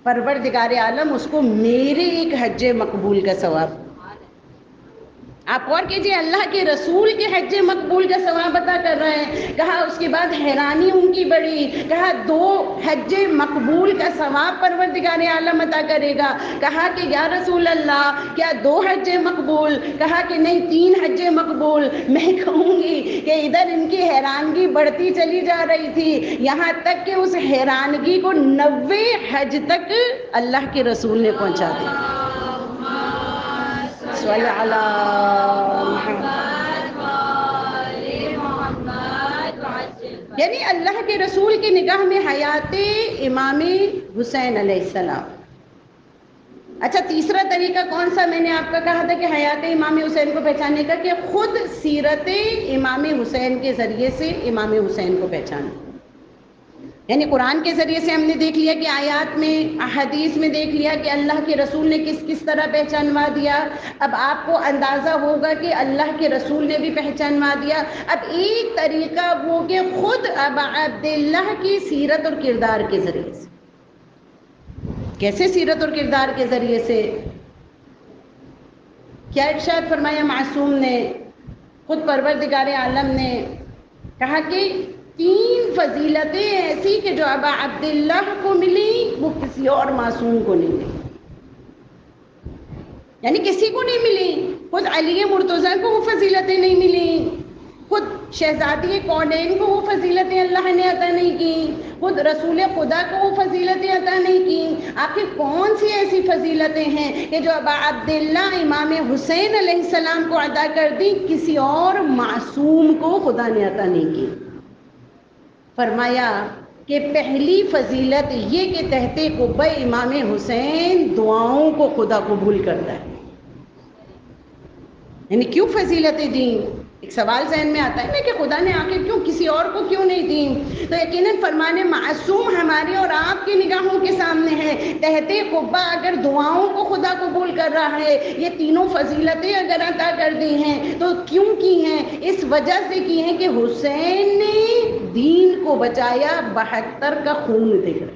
پروردگار عالم اس کو میرے ایک حج مقبول کا ثواب۔ آپ غور کیجئے، اللہ کے رسول کے حج مقبول کا ثواب عطا کر رہے ہیں۔ کہا اس کے بعد حیرانی ان کی بڑی، کہا 2 حج مقبول کا ثواب پروردگار عالم عطا کرے گا۔ کہا کہ یا رسول اللہ کیا 2 حج مقبول؟ کہا کہ نہیں 3 حج مقبول۔ میں کہوں گی کہ ادھر ان کی حیرانگی بڑھتی چلی جا رہی تھی، یہاں تک کہ اس حیرانگی کو 90 حج تک اللہ کے رسول نے پہنچا دیا۔ صلی یعنی اللہ کے رسول کی نگاہ میں حیات امام حسین علیہ السلام۔ اچھا تیسرا طریقہ کون سا میں نے آپ کا کہا تھا کہ حیات امام حسین کو پہچاننے کا؟ کہ خود سیرت امام حسین کے ذریعے سے امام حسین کو پہچانا۔ یعنی قرآن کے ذریعے سے ہم نے دیکھ لیا کہ آیات میں، احادیث میں دیکھ لیا کہ اللہ کے رسول نے کس کس طرح پہچانوا دیا۔ اب آپ کو اندازہ ہوگا کہ اللہ کے رسول نے بھی پہچانوا دیا۔ اب ایک طریقہ وہ کہ خود ابا عبداللہ کی سیرت اور کردار کے ذریعے سے۔ کیسے سیرت اور کردار کے ذریعے سے؟ کیا ارشاد فرمایا معصوم نے، خود پروردگار عالم نے کہا کہ 3 فضیلتیں ایسی کہ جو ابا عبداللہ کو ملی وہ کسی اور معصوم کو نہیں ملی، یعنی کسی کو نہیں ملی۔ خود علی مرتضیٰ کو وہ فضیلتیں نہیں ملی، خود شہزادی کونین کو وہ فضیلتیں اللہ نے عطا نہیں کی، خود رسول خدا کو وہ فضیلتیں عطا نہیں کی۔ آخر کون سی ایسی فضیلتیں ہیں کہ جو ابا عبداللہ امام حسین علیہ السلام کو عطا کر دی، کسی اور معصوم کو خدا نے عطا نہیں کی؟ فرمایا کہ پہلی فضیلت یہ کہ تحت قبہ امام حسین دعاؤں کو خدا قبول کرتا ہے۔ یعنی کیوں فضیلتیں دیں؟ ایک سوال ذہن میں آتا ہے نا کہ خدا نے آخر کیوں کسی اور کو کیوں نہیں دیں؟ تو یقیناً فرمان معصوم ہماری اور آپ کی نگاہوں کے سامنے ہے۔ تحت قبہ اگر دعاؤں کو خدا قبول کر رہا ہے، یہ تینوں فضیلتیں اگر عطا کر دی ہیں تو کیوں کی ہیں؟ اس وجہ سے کی ہیں کہ حسین نے دین کو بچایا 72 کا خون دے کر،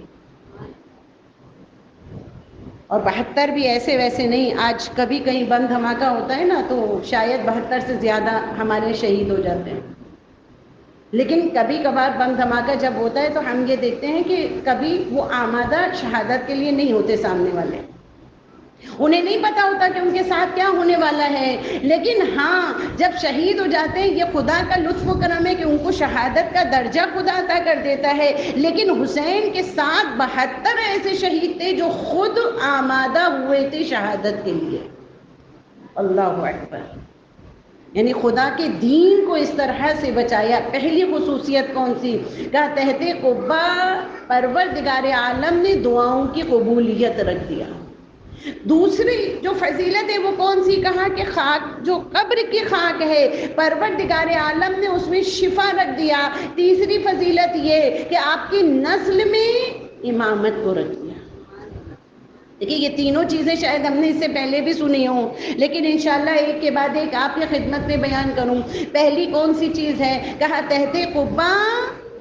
اور 72 بھی ایسے ویسے نہیں۔ آج کبھی کہیں بم دھماکہ ہوتا ہے نا تو شاید 72 سے زیادہ ہمارے شہید ہو جاتے ہیں، لیکن کبھی کبھار بم دھماکہ جب ہوتا ہے تو ہم یہ دیکھتے ہیں کہ کبھی وہ آمادہ شہادت کے لیے نہیں ہوتے سامنے والے، انہیں نہیں پتا ہوتا کہ ان کے ساتھ کیا ہونے والا ہے، لیکن ہاں جب شہید ہو جاتے ہیں یہ خدا کا لطف و کرم ہے کہ ان کو شہادت کا درجہ خدا عطا کر دیتا ہے۔ لیکن حسین کے ساتھ 72 ایسے شہید تھے جو خود آمادہ ہوئے تھے شہادت کے لیے۔ اللہ اکبر! یعنی خدا کے دین کو اس طرح سے بچایا۔ پہلی خصوصیت کون سی؟ کہا تحت قبہ پروردگار عالم نے دعاؤں کی قبولیت رکھ دیا۔ دوسری جو فضیلت ہے وہ کون سی؟ کہا کہ خاک، جو قبر کی خاک ہے پروردگار عالم نے اس میں شفا رکھ دیا۔ تیسری فضیلت یہ کہ آپ کی نسل میں امامت کو رکھ دیا۔ دیکھیے یہ تینوں چیزیں شاید ہم نے اس سے پہلے بھی سنی ہوں، لیکن انشاءاللہ ایک کے بعد ایک آپ کی خدمت میں بیان کروں۔ پہلی کون سی چیز ہے؟ کہا تحت قبہ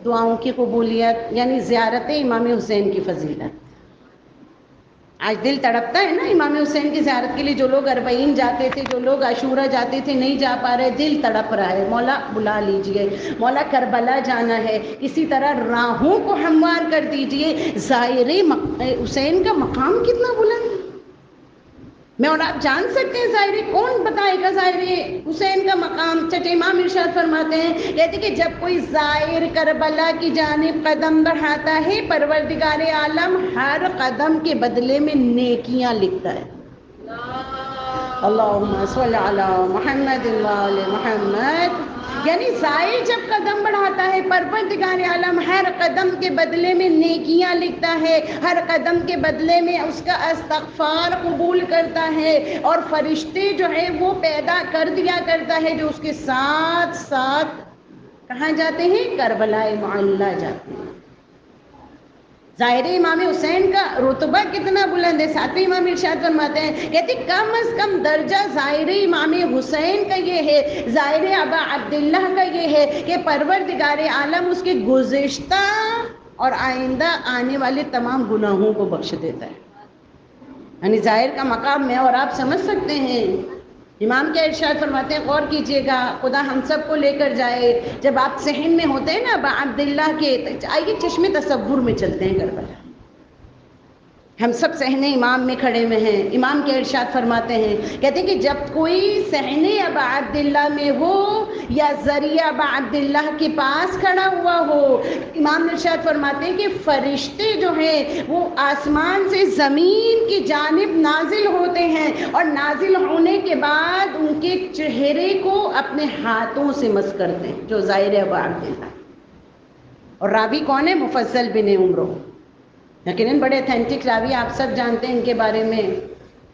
دعاؤں کی قبولیت، یعنی زیارت امام حسین کی فضیلت۔ آج دل تڑپتا ہے نا امام حسین کی زیارت کے لیے، جو لوگ اربعین جاتے تھے، جو لوگ عاشورہ جاتے تھے، نہیں جا پا رہے، دل تڑپ رہا ہے۔ مولا بلا لیجئے، مولا کربلا جانا ہے، کسی طرح راہوں کو ہموار کر دیجئے۔ زائر حسین کا مقام کتنا بلند ہے، میں اور آپ جان سکتے ہیں زائر، کون بتائے گا زائر حسین کا مقام؟ چھٹے امام ارشاد فرماتے ہیں، کہتے کہ جب کوئی زائر کربلا کی جانب قدم بڑھاتا ہے پروردگار عالم ہر قدم کے بدلے میں نیکیاں لکھتا ہے۔ اللہم صلی علی محمد وآل محمد۔ یعنی زائر جب قدم بڑھاتا ہے پروردگار عالم ہر قدم کے بدلے میں نیکیاں لکھتا ہے، ہر قدم کے بدلے میں اس کا استغفار قبول کرتا ہے، اور فرشتے جو ہے وہ پیدا کر دیا کرتا ہے جو اس کے ساتھ ساتھ کہاں جاتے ہیں؟ کربلا معلی جاتے ہیں۔ ظاہر امام حسین کا رتبہ کتنا بلند ہے. ساتویں امام ارشاد فرماتے ہیں، کہتے کم از کم درجہ ظاہر امام حسین کا یہ ہے، ظاہر ابا عبداللہ کا یہ ہے کہ پروردگار عالم اس کے گزشتہ اور آئندہ آنے والے تمام گناہوں کو بخش دیتا ہے. یعنی ظاہر کا مقام میں اور آپ سمجھ سکتے ہیں. امام کیا ارشاد فرماتے ہیں، غور کیجئے گا، خدا ہم سب کو لے کر جائے. جب آپ صحن میں ہوتے ہیں نا ابا عبداللہ کے، آئیے چشم تصور میں چلتے ہیں کربلا. ہم سب صحن امام میں کھڑے ہوئے ہیں. امام کے ارشاد فرماتے ہیں، کہتے ہیں کہ جب کوئی صحن ابا عبداللہ میں ہو یا ذریعہ ابا عبداللہ کے پاس کھڑا ہوا ہو، امام ارشاد فرماتے ہیں کہ فرشتے جو ہیں وہ آسمان سے زمین کی جانب نازل ہوتے ہیں، اور نازل ہونے کے بعد ان کے چہرے کو اپنے ہاتھوں سے مس کرتے ہیں، جو ظاہر ابا عبداللہ. اور راوی کون ہے؟ مفضل بن عمرو. یقیناً بڑے اتھینٹک راوی، آپ سب جانتے ہیں ان کے بارے میں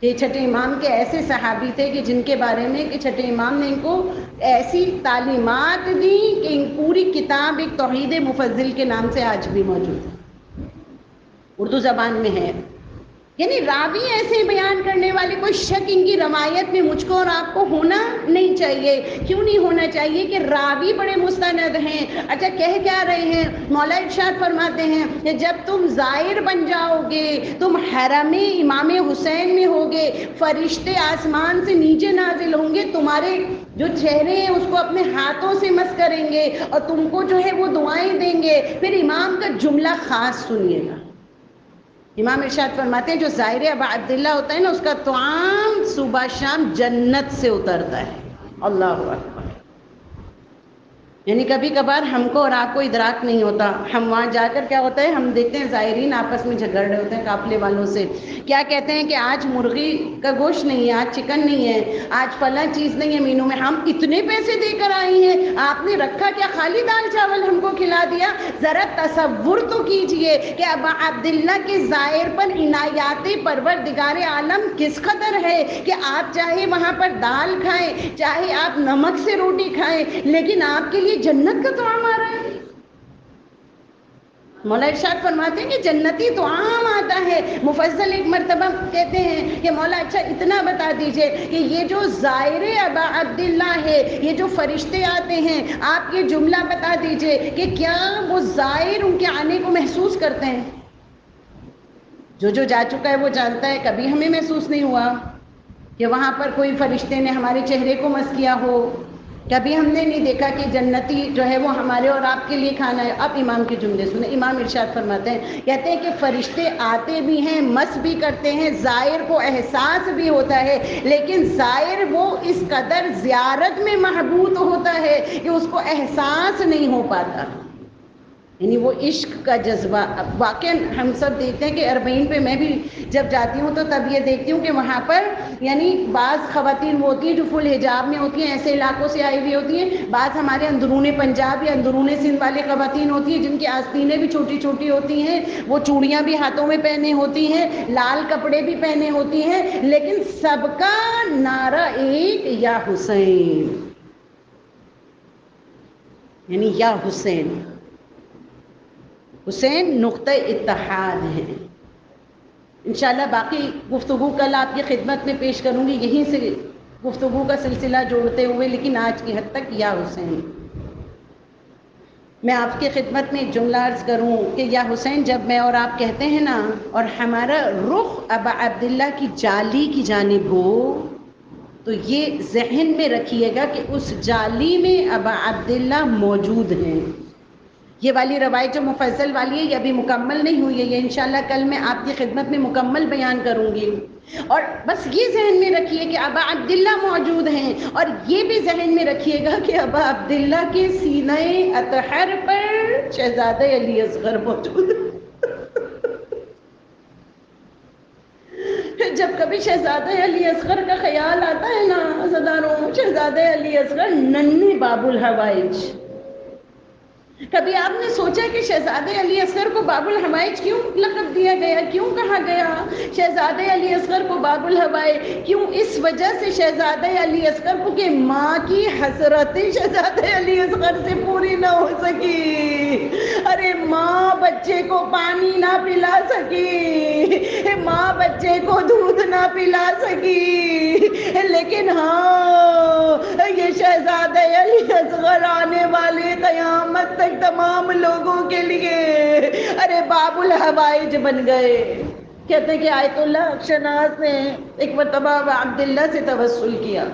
کہ چھٹے امام کے ایسے صحابی تھے کہ جن کے بارے میں کہ چھٹے امام نے ان کو ایسی تعلیمات دی کہ ان پوری کتاب ایک توحید مفضل کے نام سے آج بھی موجود ہے، اردو زبان میں ہے. یعنی راوی ایسے بیان کرنے والے، کوئی شک ان کی روایت میں مجھ کو اور آپ کو ہونا نہیں چاہیے. کیوں نہیں ہونا چاہیے؟ کہ راوی بڑے مستند ہیں. اچھا کہہ کیا رہے ہیں؟ مولا ارشاد فرماتے ہیں کہ جب تم زائر بن جاؤ گے، تم حرم امام حسین میں ہوگے، فرشتے آسمان سے نیچے نازل ہوں گے، تمہارے جو چہرے ہیں اس کو اپنے ہاتھوں سے مس کریں گے اور تم کو جو ہے وہ دعائیں دیں گے. پھر امام کا جملہ خاص سنیے گا. امام ارشاد فرماتے ہیں جو ظاہر ابا عبداللہ ہوتا ہے نا، اس کا طعام صبح شام جنت سے اترتا ہے. اللہ اکبر. یعنی کبھی کبھار ہم کو اور آپ کو ادراک نہیں ہوتا. ہم وہاں جا کر کیا ہوتا ہے، ہم دیکھتے ہیں زائرین آپس میں جھگڑ رہے ہوتے ہیں قافلے والوں سے. کیا کہتے ہیں کہ آج مرغی کا گوشت نہیں ہے، آج چکن نہیں ہے، آج فلاں چیز نہیں ہے مینو میں. ہم اتنے پیسے دے کر آئی ہیں، آپ نے رکھا کیا خالی دال چاول ہم کو کھلا دیا؟ ذرا تصور تو کیجئے کہ ابا عبداللہ کے زائر پر عنایات پروردگار عالم کس قدر ہے کہ آپ چاہے وہاں پر دال کھائیں، چاہے آپ نمک سے روٹی کھائیں، لیکن آپ کے لیے جنت کا طعام آ رہا ہے. مولا ارشاد فرماتے ہیں کہ جنتی طعام آتا ہے. مفضل ایک مرتبہ کہتے ہیں کہ مولا اچھا اتنا بتا دیجئے کہ یہ جو زائر ابا عبداللہ ہے، یہ جو فرشتے آتے ہیں، آپ یہ جملہ بتا دیجئے کہ کیا وہ زائر ان کے آنے کو محسوس کرتے ہیں؟ جو جا چکا ہے وہ جانتا ہے. کبھی ہمیں محسوس نہیں ہوا کہ وہاں پر کوئی فرشتے نے ہمارے چہرے کو مس کیا ہو. کبھی ہم نے نہیں دیکھا کہ جنتی جو ہے وہ ہمارے اور آپ کے لیے کھانا ہے. اب امام کے جملے سنیں. امام ارشاد فرماتے ہیں، کہتے ہیں کہ فرشتے آتے بھی ہیں، مس بھی کرتے ہیں، زائر کو احساس بھی ہوتا ہے، لیکن زائر وہ اس قدر زیارت میں محبوط ہوتا ہے کہ اس کو احساس نہیں ہو پاتا. یعنی وہ عشق کا جذبہ. اب واقعاً ہم سب دیکھتے ہیں کہ اربعین پہ میں بھی جب جاتی ہوں تو تب یہ دیکھتی ہوں کہ وہاں پر یعنی بعض خواتین وہ ہوتی ہیں جو فل حجاب میں ہوتی ہیں، ایسے علاقوں سے آئی ہوئی ہوتی ہیں. بعض ہمارے اندرون پنجاب یا اندرون سندھ والے خواتین ہوتی ہیں جن کی آستینیں بھی چھوٹی چھوٹی ہوتی ہیں، وہ چوڑیاں بھی ہاتھوں میں پہنے ہوتی ہیں، لال کپڑے بھی پہنے ہوتی ہیں، لیکن سب کا نعرہ ایک، یا حسین. یعنی یا حسین. حسین نقطہ اتحاد ہے. انشاءاللہ باقی گفتگو کل آپ کی خدمت میں پیش کروں گی، یہیں سے گفتگو کا سلسلہ جوڑتے ہوئے، لیکن آج کی حد تک یا حسین. میں آپ کی خدمت میں ایک جملہ عرض کروں کہ یا حسین جب میں اور آپ کہتے ہیں نا، اور ہمارا رخ ابا عبداللہ کی جالی کی جانب ہو، تو یہ ذہن میں رکھیے گا کہ اس جالی میں ابا عبداللہ موجود ہیں. یہ والی روایت جو مفصل والی ہے یہ ابھی مکمل نہیں ہوئی ہے، یہ انشاءاللہ کل میں آپ کی خدمت میں مکمل بیان کروں گی. اور بس یہ ذہن میں رکھیے کہ ابا عبداللہ موجود ہیں، اور یہ بھی ذہن میں رکھیے گا کہ ابا عبداللہ کے سینہ اطہر پر شہزادہ علی اصغر موجود ہیں. جب کبھی شہزادہ علی اصغر کا خیال آتا ہے نا عزیزانو، شہزادہ علی اصغر ننھے باب الحوائج، کبھی آپ نے سوچا کہ شہزادے علی اصغر کو باب الحوائج کیوں لقب دیا گیا، کیوں کہا گیا شہزادے علی اصغر کو باب الحوائج؟ کیوں؟ اس وجہ سے شہزادے علی اصغر کو کہ ماں کی حسرتیں شہزادے علی اصغر سے پوری نہ ہو سکی۔ ارے ماں بچے کو پانی نہ پلا سکی، ماں بچے کو دودھ نہ پلا سکی، لیکن ہاں یہ شہزادے علی اصغر آنے والے قیامت تک تمام لوگوں کے لیے ارے باب الحوائج بن گئے۔ کہتے ہیں کہ آیت اللہ شناس نے ایک مرتبہ عبداللہ سے توسل کیا،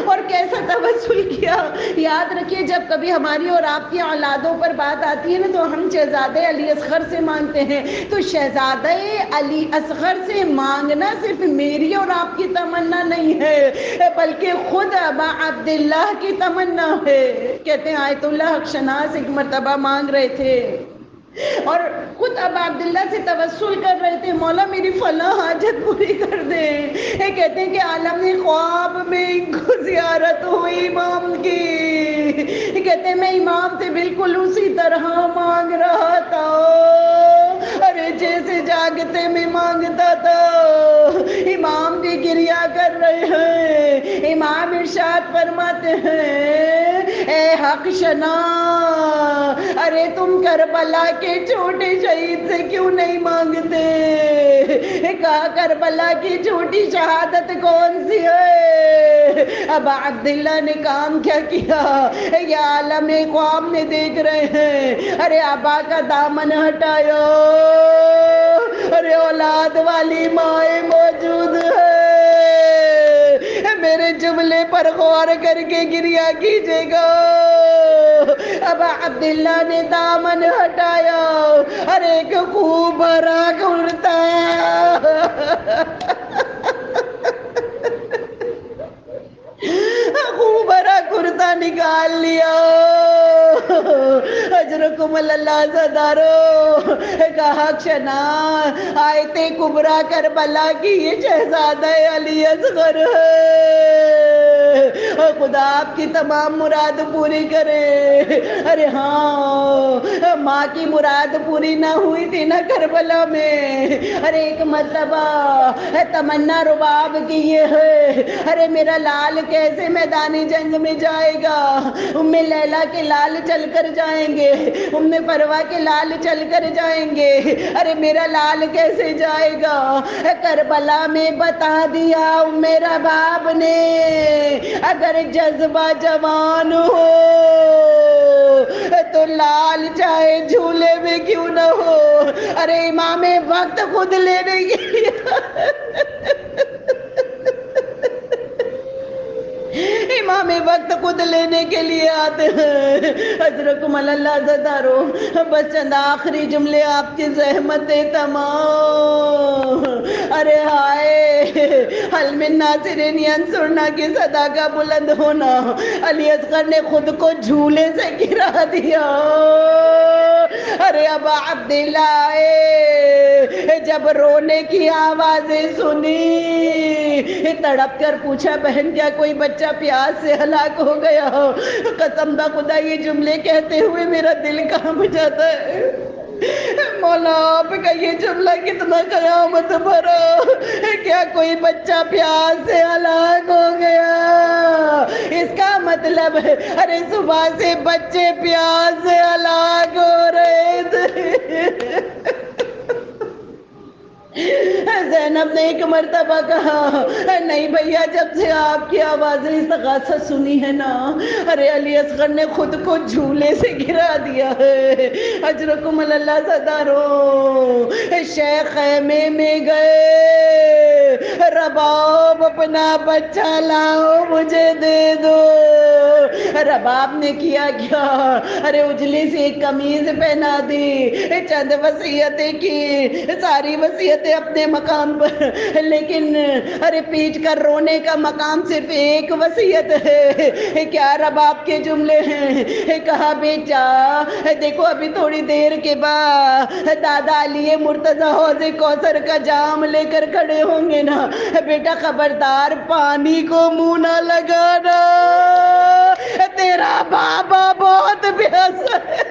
اور کیسا توسل کیا؟ یاد رکھیے جب کبھی ہماری اور آپ کی اولادوں پر بات آتی ہے نا تو ہم شہزادے علی اصغر سے مانگتے ہیں، تو شہزادے علی اصغر سے مانگنا صرف میری اور آپ کی تمنا نہیں ہے بلکہ خود ابا عبداللہ کی تمنا ہے۔ کہتے ہیں آیت اللہ حق شناس ایک مرتبہ مانگ رہے تھے اور خود ابا عبداللہ سے توسل کر رہے تھے، مولا میری فلاں حاجت پوری کر دے۔ کہتے ہیں کہ عالم نے خواب میں ان کو زیارت ہوئی امام کی، کہتے ہیں میں امام سے بالکل اسی طرح مانگ رہا تھا، ارے جیسے جاگتے میں مانگتا تھا۔ امام بھی گریا کر رہے ہیں، امام ارشاد فرماتے ہیں اے حق شنا، ارے تم کربلا کے چھوٹے شہید سے کیوں نہیں مانگتے؟ کہا کربلا کی چھوٹی شہادت کون سی ہے؟ ابا عبداللہ نے کام کیا کیا؟ یا عالم خواب میں دیکھ رہے ہیں، ارے ابا کا دامن ہٹایا، ارے اولاد والی مائیں موجود ہے، میرے جملے پر غور کر کے گریا کیجیے گا۔ ابا عبداللہ نے دامن ہٹایا، ارے ایک خوب بھرا کرتا خوب بھرا کرتا نکال لیا۔ اجرکم اللہ زدارو، کہا شنا آیت کبرا کربلا کی یہ شہزادہ علی اصغر ہے، خدا آپ کی تمام مراد پوری کرے۔ ارے ہاں ماں کی مراد پوری نہ ہوئی تھی نا کربلا میں، ارے ایک مرتبہ تمنا رباب کی یہ ہے، ارے میرا لال کیسے میدانی جنگ میں جائے گا؟ ام لیلا کے لال چل کر جائیں گے، ام پروا کے لال چل کر جائیں گے، ارے میرا لال کیسے جائے گا؟ کربلا میں بتا دیا میرا باپ نے، اگر جذبہ جوان ہو تو لال چاہے جھولے میں کیوں نہ ہو، ارے امام وقت خود لینے کے لیے امام وقت خود لینے کے لیے آتے ہیں۔ حضرکم اللہ زدارو، بس چند آخری جملے آپ کی زحمت تمام، ارے ہائے حل من ناصرین ینصرنا کی صدا کا بلند ہونا، علی اصغر نے خود کو جھولے سے گرا دیا۔ ارے ابا عبداللہ جب رونے کی آوازیں سنی، تڑپ کر پوچھا بہن کیا کوئی بچہ پیاس سے ہلاک ہو گیا؟ قسم خدا یہ جملے کہتے ہوئے میرا دل کانپ جاتا ہے۔ مولا آپ کا یہ جملہ کتنا قیامت بھرا، کیا کوئی بچہ پیاس سے ہلاک ہو گیا؟ اس کا مطلب ہے ارے صبح سے بچے پیاس سے ہلاک ہو رہے تھے۔ زینب نے ایک مرتبہ کہا نہیں بھیا جب سے آپ کی آوازیں استغاثت سنی ہے نا، ارے علی اصغر نے خود کو جھولے سے گرا دیا ہے۔ اجرکم اللہ زدارو، شیخ خیمے میں گئے، رباب اپنا بچہ لاؤ مجھے دے دو۔ رباب نے کیا کیا؟ ارے اجلی سے ایک قمیض پہنا دی، چند وصیتیں کی، ساری وصیتیں اپنے مقام پر، لیکن ارے پیٹ کر رونے کا مقام صرف ایک وصیت ہے۔ کیا رباب کے جملے ہیں؟ کہا بیٹا دیکھو ابھی تھوڑی دیر کے بعد دادا علی مرتضی حوض کوثر کا جام لے کر کھڑے ہوں گے نا، بیٹا خبردار پانی کو منہ نہ لگانا، تیرا بابا بہت پیاسا ہے،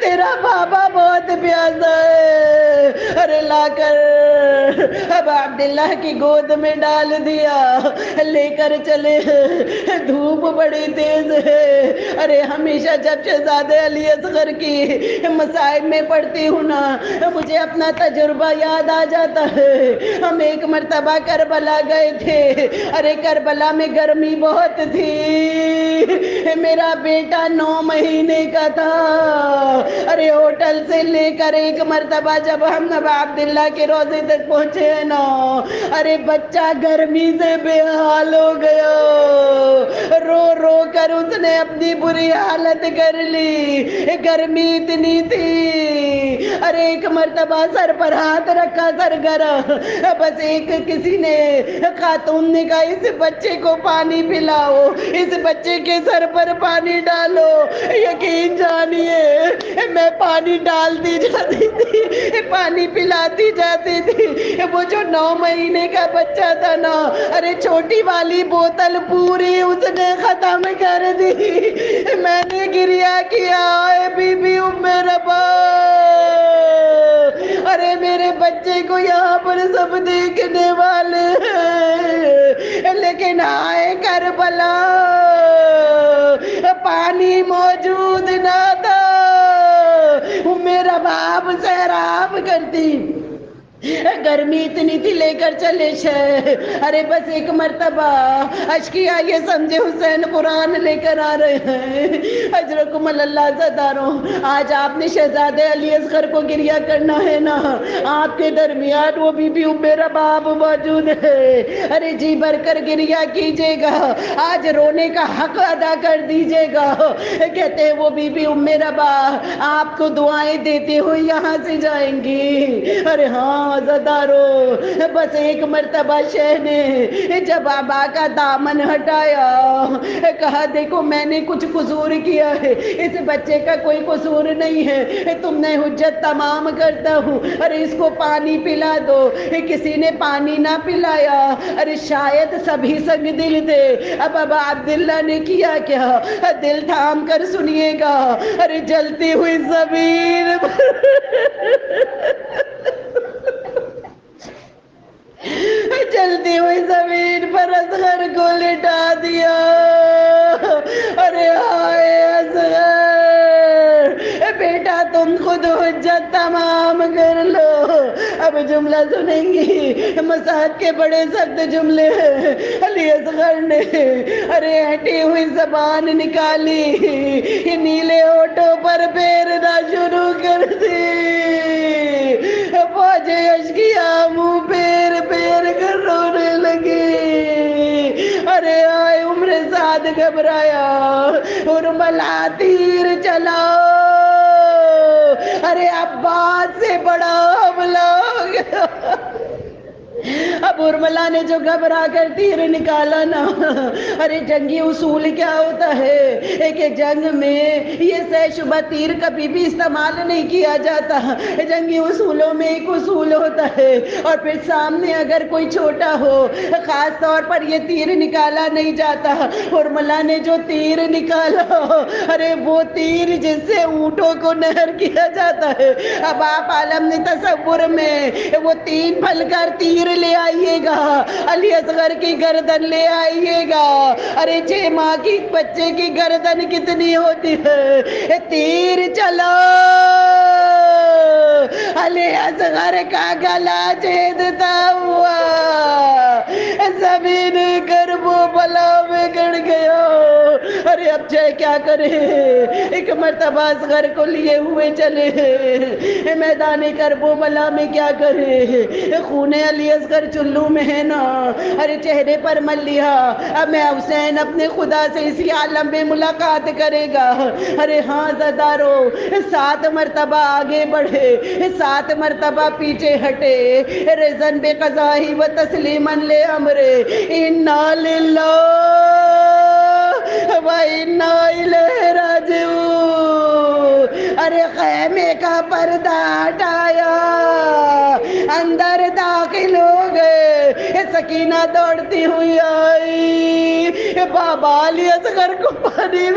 تیرا بابا بہت پیاسا ہے۔ ارے لا کر اب عبداللہ کی گود میں ڈال دیا، لے کر چلے، دھوپ بڑی تیز ہے۔ ارے ہمیشہ جب شہزادے علی اصغر کی مصائب میں پڑھتی ہوں نا، مجھے اپنا تجربہ یاد آ جاتا ہے۔ ہم ایک مرتبہ کربلا گئے تھے، ارے کربلا میں گرمی بہت تھی، میرا بیٹا 9 مہینے کا تھا۔ ارے ہوٹل سے لے کر ایک مرتبہ جب ہم ابا عبداللہ کے روضے تک پہنچے ہیں نا، ارے بچہ گرمی سے بے حال ہو گیا، رو رو کر اس نے اپنی بری حالت کر لی، گرمی اتنی تھی۔ ارے ایک مرتبہ سر پر ہاتھ رکھا، سر گرم، بس ایک کسی نے خاتون نے کہا اس بچے کو پانی پلاؤ، اس بچے کے سر پر پانی ڈالو۔ یقین جانیے میں پانی ڈالتی جاتی تھی، پانی پلاتی جاتی تھی، وہ جو 9 مہینے کا بچہ تھا نا، ارے چھوٹی والی بوتل پوری اس نے ختم کر دی۔ میں نے گریہ کیا، اے بی بی ام ربا، ارے میرے بچے کو یہاں پر سب دیکھنے والے ہیں، لیکن آئے کربلا پانی موجود نہ تھا، میرا باپ سیراب کرتی، گرمی اتنی تھی، لے کر چلے شہر۔ ارے بس ایک مرتبہ اشکیا یہ سمجھے حسین قرآن لے کر آ رہے ہیں، اجرکم اللہ زداروں، آج آپ نے شہزادے علی اصغر کو گریہ کرنا ہے نا، آپ کے درمیان وہ بی بی ام رباب موجود ہے، ارے جی بھر کر گریہ کیجئے گا، آج رونے کا حق ادا کر دیجئے گا۔ کہتے ہیں وہ بی بی ام رباب آپ کو دعائیں دیتے ہوئے یہاں سے جائیں گی۔ ارے ہاں زدارو، بس ایک مرتبہ شہ نے جب آبا کا دامن ہٹایا، کہا دیکھو میں نے کچھ قصور کیا ہے، اس بچے کا کوئی قصور نہیں ہے، تم نے حجت تمام کرتا ہوں، ارے اس کو پانی پلا دو۔ کسی نے پانی نہ پلایا، ارے شاید سبھی سنگ دل تھے۔ اب ابا عبداللہ نے کیا کیا، دل تھام کر سنیے گا، ارے جلتی ہوئی زمین جلتی ہوئی زمین پر اصغر کو لٹا دیا۔ ارے ہائے اصغر، بیٹا تم خود حجت تمام کر لو۔ اب جملہ سنیں گی، مساعد کے بڑے سخت جملے ہیں۔ علی اصغر نے ارے ہٹی ہوئی زبان نکالی، یہ نیلے ہونٹوں پر پھیرنا شروع کر دی، فوج اشکیا منہ پھیر پھیر کر رونے لگی۔ ارے آئے عمر سعد گھبرایا، ارملا تیر چلاؤ، ارے عباس سے بڑا حملہ ہو گیا۔ اب ارملا نے جو گھبرا کر تیر نکالا نا، ارے جنگی اصول کیا ہوتا ہے، ایک جنگ میں یہ سہ شبہ تیر کبھی بھی استعمال نہیں کیا جاتا، جنگی اصولوں میں ایک اصول ہوتا ہے، اور پھر سامنے اگر کوئی چھوٹا ہو، خاص طور پر یہ تیر نکالا نہیں جاتا۔ ارملا نے جو تیر نکالا، ارے وہ تیر جس سے اونٹوں کو نہر کیا جاتا ہے، اب آپ عالم نے تصور میں وہ 3 پھل کر تیر لے آئیے گا، علی اصغر کی گردن لے آئیے گا، ارے 6 ماہ کی بچے کی گردن کتنی ہوتی ہے، تیر چلو، علی اصغر کا گلا چھیدتا ہوا زمین کرب و بلا میں گڑ گیا۔ ارے اب جائے کیا کرے، ایک مرتبہ اصغر کو لیے ہوئے چلے میدان کرب و بلا میں، کیا کرے، خون علی اصغر چلو میں ہے نا، ارے چہرے پر مل لیا، اب میں حسین اپنے خدا سے اسی عالم میں ملاقات کرے گا۔ ارے ہاں زدارو، 7 مرتبہ آگے بڑھے، 7 مرتبہ پیچھے ہٹے، رضن بے قضائی و تسلیماً لے امرے، انا للہ و انا الیہ راجعون۔ ارے خیمے کا پردہ ہٹایا، اندر داخل ہو گئے، سکینہ دوڑتی ہوئی آئی، بابا علی اصغر کو پانی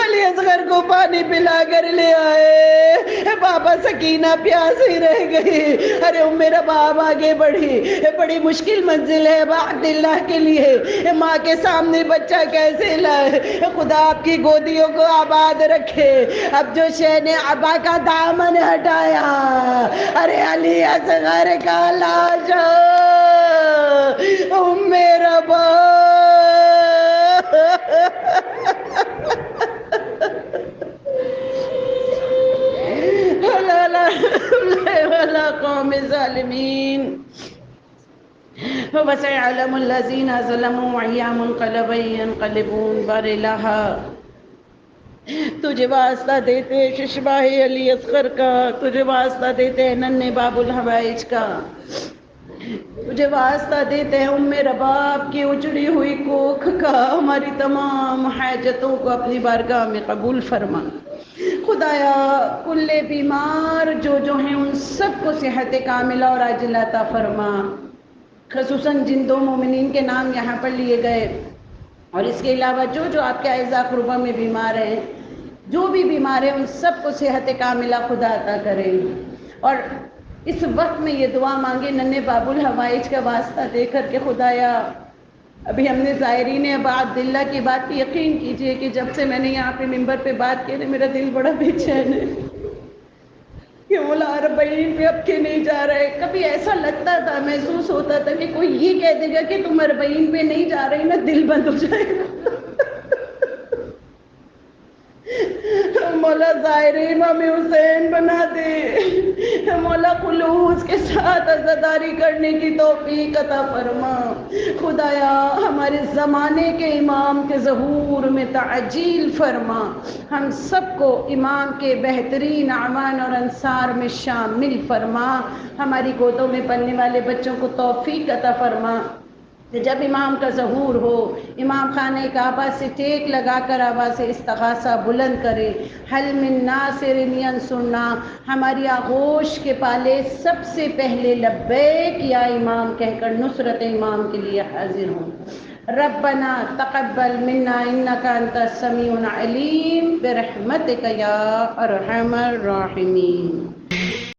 علی اصغر کو پانی پلا کر لے آئے، بابا سکینہ پیاسی رہ گئی۔ ارے میرا باپ آگے بڑھی، بڑی مشکل منزل ہے عبداللہ کے لیے، ماں کے سامنے بچہ کیسے لائے؟ خدا آپ کی گودیوں کو آباد رکھے۔ اب جو شے نے ابا کا دامن ہٹایا، ارے علی اصغر کا لاش میرا باپ ولا قوم ظالمین وسيعلم الذين ظلموا أي منقلب ينقلبون۔ بار الہ تجھے واسطہ دیتے ششباہ علی اصغر کا، تجھے واسطہ دیتے ہیں ننھے باب الحوائج کا، تجھے واسطہ دیتے ہیں ام رباب کی اجڑی ہوئی کوکھ کا۔ ہماری تمام حاجتوں کو اپنی بارگاہ میں قبول فرما۔ خدایا کل بیمار جو ہیں ان سب کو صحت کاملہ اور عاجلہ عطا فرما، خصوصاً جن دو مومنین کے نام یہاں پر لیے گئے، اور اس کے علاوہ جو آپ کے اعزاء قربہ میں بیمار ہیں، جو بھی بیمار ہیں ان سب کو صحت کاملہ خدا عطا کرے۔ اور اس وقت میں یہ دعا مانگے ننھے باب الحوائج کا واسطہ دے کر کے، خدایا ابھی ہم نے زائرین ابا عبداللہ کی بات پہ یقین کیجئے کہ جب سے میں نے یہاں پہ ممبر پہ بات کی میرا دل بڑا بے چین ہے کہ مولا اربعین پہ اب کے نہیں جا رہے۔ کبھی ایسا لگتا تھا، محسوس ہوتا تھا کہ کوئی یہ کہہ دے گا کہ تم اربعین پہ نہیں جا رہی نا، دل بند ہو جائے گا۔ مولا زائرین ہمیں حسین بنا دے، مولا خلوص کے ساتھ عزاداری کرنے کی توفیق عطا فرما۔ خدایا ہمارے زمانے کے امام کے ظہور میں تعجیل فرما، ہم سب کو امام کے بہترین اعوان اور انصار میں شامل فرما۔ ہماری گودوں میں پلنے والے بچوں کو توفیق عطا فرما کہ جب امام کا ظہور ہو، امام خانہ کعبہ سے ٹیک لگا کر آواز استغاثہ بلند کرے، حل من ناصر ینصرنا، ہماری آغوش کے پالے سب سے پہلے لبیک یا امام کہہ کر نصرت امام کے لیے حاضر ہوں۔ ربنا تقبل منا انک انت السمیع العلیم برحمتک یا ارحم الراحمین۔